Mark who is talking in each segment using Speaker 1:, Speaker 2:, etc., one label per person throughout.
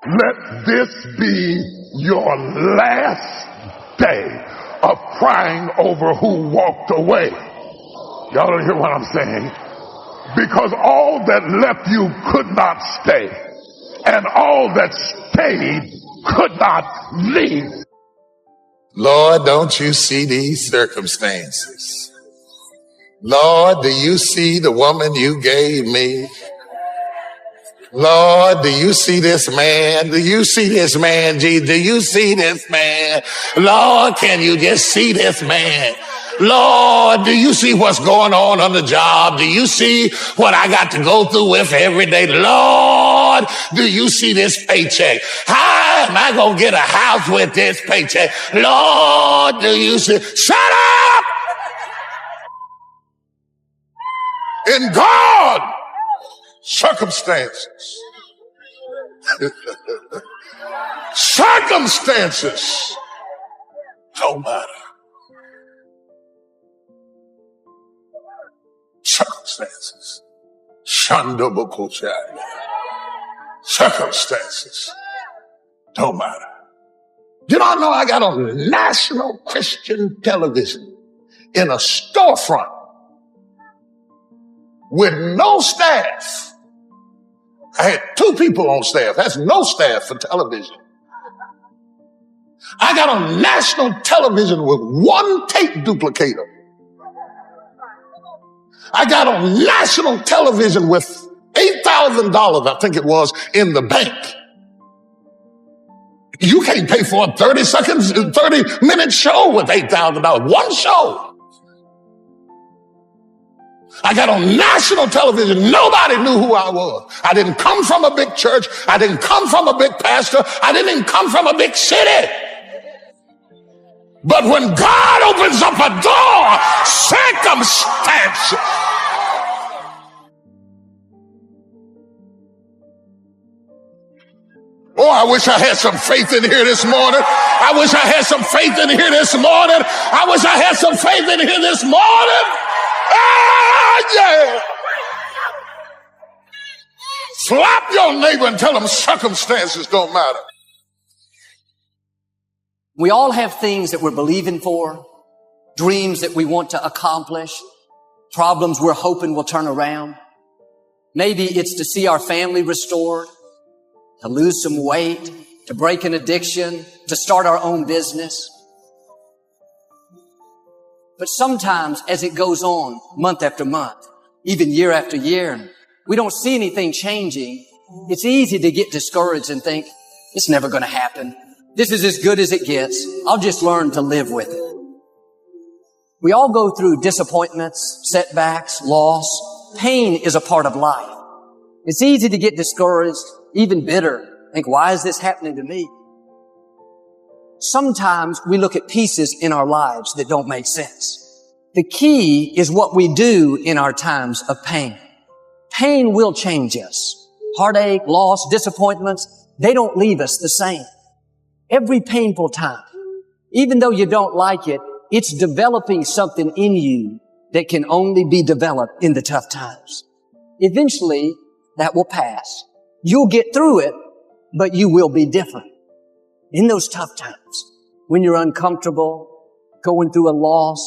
Speaker 1: Let this be your last day of crying over who walked away. Y'all don't hear what I'm saying? Because all that left you could not stay, and all that stayed could not leave.
Speaker 2: Lord, don't you see these circumstances? Lord, do you see the woman you gave me? Lord, do you see this man? Do you see this man, Jesus? Do you see this man? Lord, can you just see this man? Lord, do you see what's going on the job? Do you see what I got to go through with every day? Lord, do you see this paycheck? How am I going to get a house with this paycheck? Lord, do you see? Shut up! In God, circumstances. Circumstances don't matter. Circumstances. Circumstances don't matter. You don't know I got on national Christian television in a storefront with no staff. I had 2 people on staff. That's no staff for television. I got on national television with 1 tape duplicator. I got on national television with $8,000, I think it was, in the bank. You can't pay for a 30-minute show with $8,000. 1 show. I got on national television. Nobody knew who I was. I didn't come from a big church. I didn't come from a big pastor. I didn't even come from a big city. But when God opens up a door, circumstances. Oh, I wish I had some faith in here this morning. I wish I had some faith in here this morning. I wish I had some faith in here this morning. Ah, yeah. Slap your neighbor and tell them circumstances don't matter.
Speaker 3: We all have things that we're believing for, dreams that we want to accomplish, problems we're hoping will turn around. Maybe it's to see our family restored, to lose some weight, to break an addiction, to start our own business. But sometimes as it goes on month after month, even year after year, we don't see anything changing. It's easy to get discouraged and think, it's never going to happen. This is as good as it gets. I'll just learn to live with it. We all go through disappointments, setbacks, loss. Pain is a part of life. It's easy to get discouraged, even bitter. Think, why is this happening to me? Sometimes we look at pieces in our lives that don't make sense. The key is what we do in our times of pain. Pain will change us. Heartache, loss, disappointments, they don't leave us the same. Every painful time, even though you don't like it, it's developing something in you that can only be developed in the tough times. Eventually, that will pass. You'll get through it, but you will be different. In those tough times, when you're uncomfortable, going through a loss,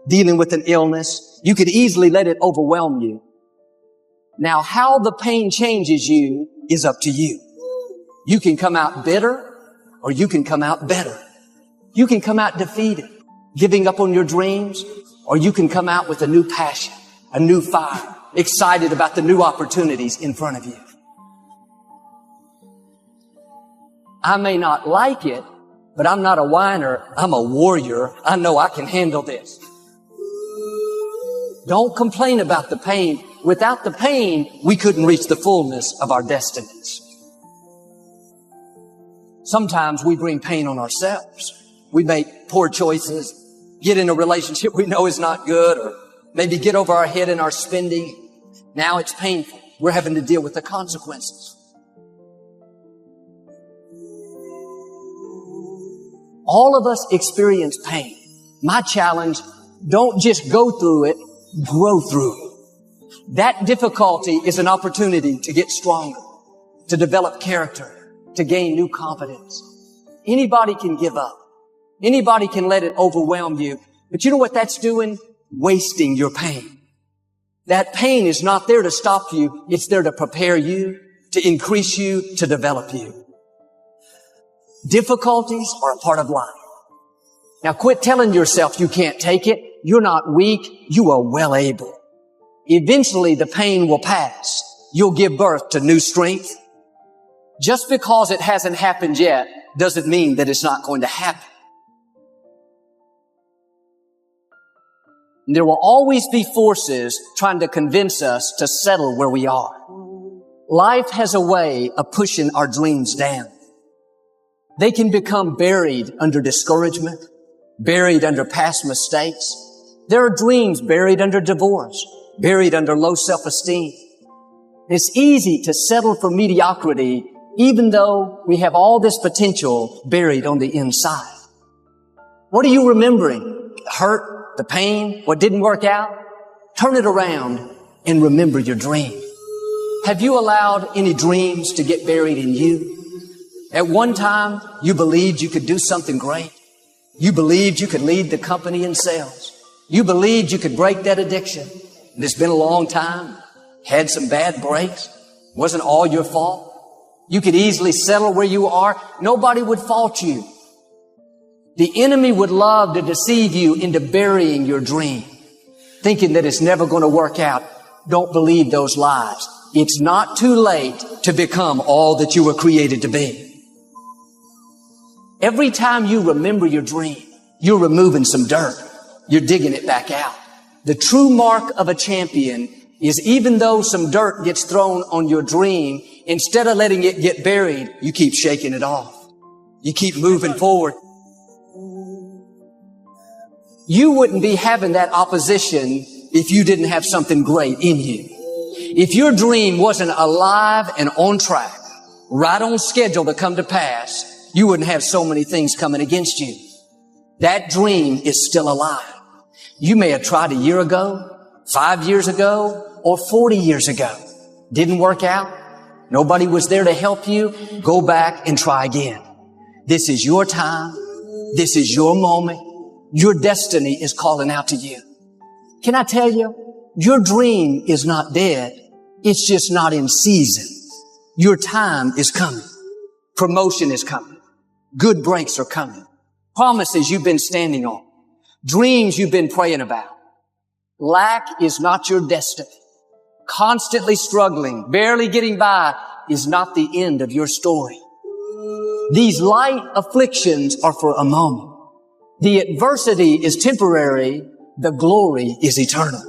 Speaker 3: dealing with an illness, you could easily let it overwhelm you. Now, how the pain changes you is up to you. You can come out bitter, or you can come out better. You can come out defeated, giving up on your dreams, or you can come out with a new passion, a new fire, excited about the new opportunities in front of you. I may not like it, but I'm not a whiner. I'm a warrior. I know I can handle this. Don't complain about the pain. Without the pain, we couldn't reach the fullness of our destinies. Sometimes we bring pain on ourselves. We make poor choices, get in a relationship we know is not good, or maybe get over our head in our spending. Now it's painful. We're having to deal with the consequences. All of us experience pain. My challenge, don't just go through it, grow through it. That difficulty is an opportunity to get stronger, to develop character, to gain new confidence. Anybody can give up. Anybody can let it overwhelm you. But you know what that's doing? Wasting your pain. That pain is not there to stop you. It's there to prepare you, to increase you, to develop you. Difficulties are a part of life. Now quit telling yourself you can't take it. You're not weak. You are well able. Eventually the pain will pass. You'll give birth to new strength. Just because it hasn't happened yet doesn't mean that it's not going to happen. There will always be forces trying to convince us to settle where we are. Life has a way of pushing our dreams down. They can become buried under discouragement, buried under past mistakes. There are dreams buried under divorce, buried under low self-esteem. It's easy to settle for mediocrity even though we have all this potential buried on the inside. What are you remembering? The hurt, the pain, what didn't work out? Turn it around and remember your dream. Have you allowed any dreams to get buried in you? At one time, you believed you could do something great. You believed you could lead the company in sales. You believed you could break that addiction. And it's been a long time. Had some bad breaks. Wasn't all your fault. You could easily settle where you are. Nobody would fault you. The enemy would love to deceive you into burying your dream, thinking that it's never going to work out. Don't believe those lies. It's not too late to become all that you were created to be. Every time you remember your dream, you're removing some dirt. You're digging it back out. The true mark of a champion is even though some dirt gets thrown on your dream, instead of letting it get buried, you keep shaking it off. You keep moving forward. You wouldn't be having that opposition if you didn't have something great in you. If your dream wasn't alive and on track, right on schedule to come to pass, you wouldn't have so many things coming against you. That dream is still alive. You may have tried a year ago, 5 years ago, or 40 years ago. Didn't work out. Nobody was there to help you. Go back and try again. This is your time. This is your moment. Your destiny is calling out to you. Can I tell you, your dream is not dead. It's just not in season. Your time is coming. Promotion is coming. Good breaks are coming. Promises you've been standing on. Dreams you've been praying about. Lack is not your destiny. Constantly struggling, barely getting by is not the end of your story. These light afflictions are for a moment. The adversity is temporary. The glory is eternal.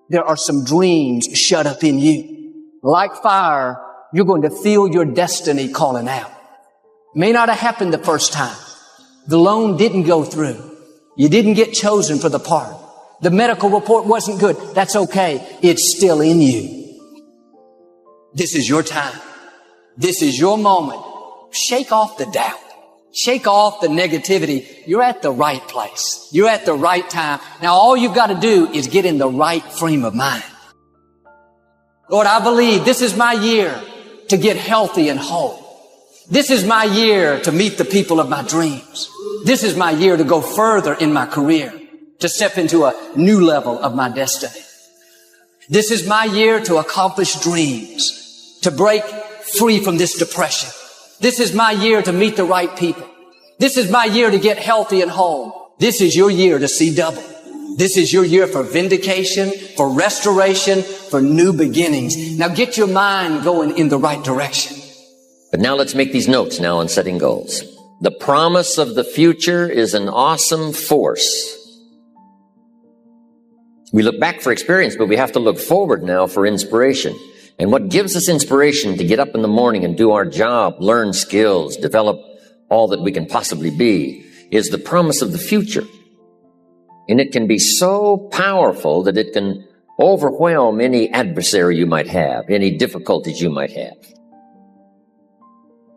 Speaker 3: There are some dreams shut up in you. Like fire, you're going to feel your destiny calling out. May not have happened the first time. The loan didn't go through. You didn't get chosen for the part. The medical report wasn't good. That's okay. It's still in you. This is your time. This is your moment. Shake off the doubt. Shake off the negativity. You're at the right place. You're at the right time. Now all you've got to do is get in the right frame of mind. Lord, I believe this is my year to get healthy and whole. This is my year to meet the people of my dreams. This is my year to go further in my career, to step into a new level of my destiny. This is my year to accomplish dreams, to break free from this depression. This is my year to meet the right people. This is my year to get healthy and whole. This is your year to see double. This is your year for vindication, for restoration, for new beginnings. Now get your mind going in the right direction.
Speaker 4: But now let's make these notes now on setting goals. The promise of the future is an awesome force. We look back for experience, but we have to look forward now for inspiration. And what gives us inspiration to get up in the morning and do our job, learn skills, develop all that we can possibly be, is the promise of the future. And it can be so powerful that it can overwhelm any adversary you might have, any difficulties you might have.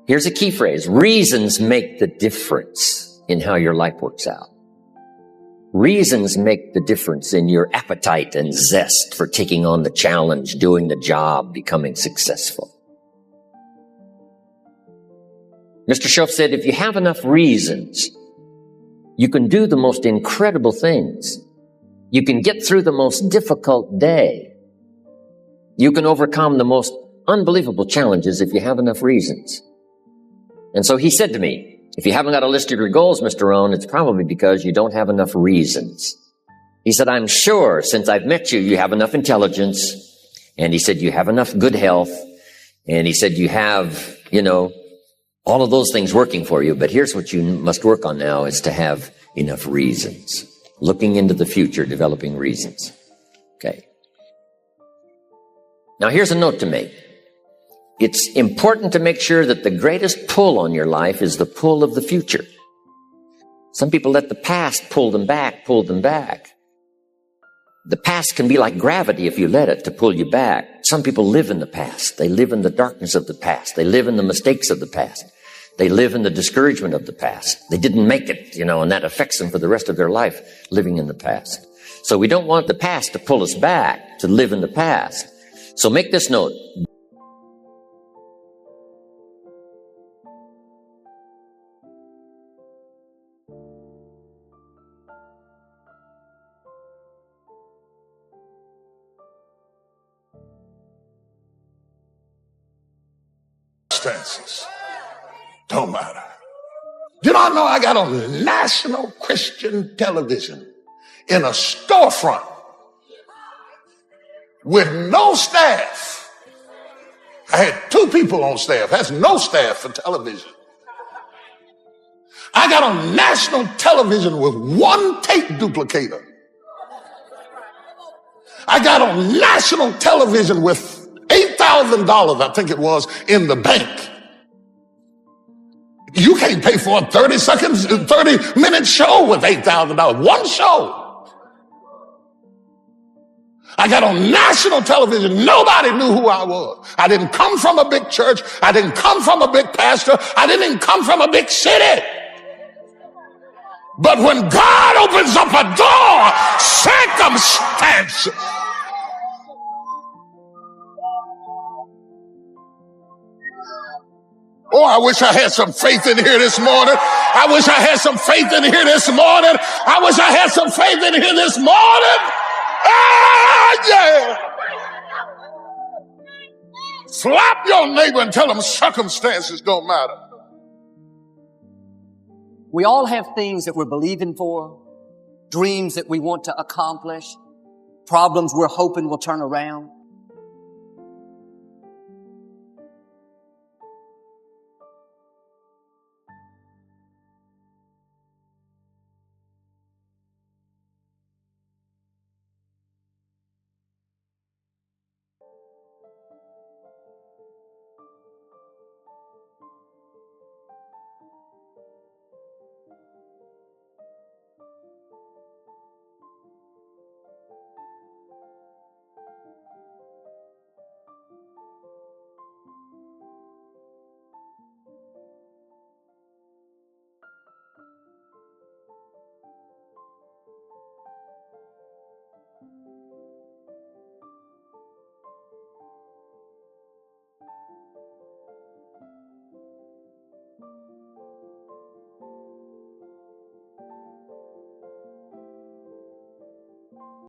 Speaker 4: Here's a key phrase. Reasons make the difference in how your life works out. Reasons make the difference in your appetite and zest for taking on the challenge, doing the job, becoming successful. Mr. Schoaf said, if you have enough reasons, you can do the most incredible things. You can get through the most difficult day. You can overcome the most unbelievable challenges if you have enough reasons. And so he said to me, if you haven't got a list of your goals, Mr. Rohn, it's probably because you don't have enough reasons. He said, I'm sure since I've met you, you have enough intelligence. And he said, you have enough good health. And he said, you have, all of those things working for you. But here's what you must work on now is to have enough reasons. Looking into the future, developing reasons. Okay. Now here's a note to make. It's important to make sure that the greatest pull on your life is the pull of the future. Some people let the past pull them back. The past can be like gravity if you let it to pull you back. Some people live in the past. They live in the darkness of the past. They live in the mistakes of the past. They live in the discouragement of the past. They didn't make it, and that affects them for the rest of their life, living in the past. So we don't want the past to pull us back, to live in the past. So make this note.
Speaker 2: Circumstances don't matter. Did I know I got on national Christian television in a storefront with no staff? I had 2 people on staff. That's no staff for television. I got on national television with 1 tape duplicator. I got on national television with $8,000, I think it was, in the bank. You can't pay for a 30-minute show with $8,000. 1 show. I got on national television. Nobody knew who I was. I didn't come from a big church. I didn't come from a big pastor. I didn't even come from a big city. But when God opens up a door, circumstances. Oh, I wish I had some faith in here this morning. I wish I had some faith in here this morning. I wish I had some faith in here this morning. Ah, yeah. Slap your neighbor and tell them circumstances don't matter.
Speaker 3: We all have things that we're believing for, dreams that we want to accomplish, problems we're hoping will turn around.